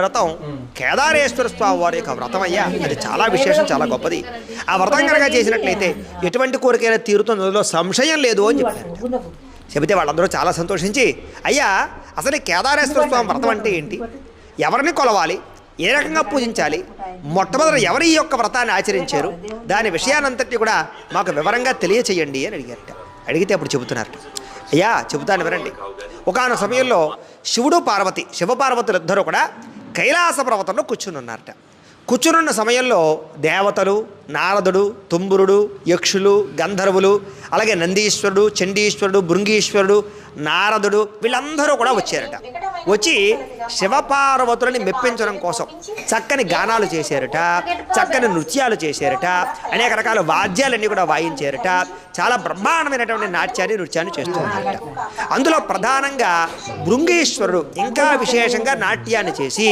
వ్రతం కేదారేశ్వర స్వామి వారి యొక్క వ్రతం అయ్యా. అది చాలా విశేషం, చాలా గొప్పది. ఆ వ్రతం కనుక చేసినట్లయితే ఎటువంటి కోరికైనా తీరుతుందో సంశయం లేదు అని చెప్పారు. చెబితే వాళ్ళందరూ చాలా సంతోషించి, అయ్యా అసలు ఈ కేదారేశ్వర స్వామి వ్రతం అంటే ఏంటి, ఎవరిని కొలవాలి, ఏ రకంగా పూజించాలి, మొట్టమొదటి ఎవరు ఈ యొక్క వ్రతాన్ని ఆచరించారు, దాని విషయాన్నంతటి కూడా మాకు వివరంగా తెలియచేయండి అని అడిగారట. అడిగితే అప్పుడు చెబుతున్నారట, అయ్యా చెబుతాను వినండి. ఒకానొక సమయంలో శివుడు పార్వతి, శివపార్వతులు ఇద్దరూ కూడా కైలాస పర్వతంలో కూర్చుని ఉన్నారట. కూర్చునున్న సమయంలో దేవతలు, నారదుడు, తుంబురుడు, యక్షులు, గంధర్వులు, అలాగే నందీశ్వరుడు, చండీశ్వరుడు, భృంగీశ్వరుడు, నారదుడు వీళ్ళందరూ కూడా వచ్చారట. వచ్చి శివపార్వతులని మెప్పించడం కోసం చక్కని గానాలు చేశారట, చక్కని నృత్యాలు చేశారట, అనేక రకాల వాద్యాలన్నీ కూడా వాయించారట. చాలా బ్రహ్మాండమైనటువంటి నాట్యాన్ని, నృత్యాన్ని చేస్తున్నారట. అందులో ప్రధానంగా భృంగీశ్వరుడు ఇంకా విశేషంగా నాట్యాన్ని చేసి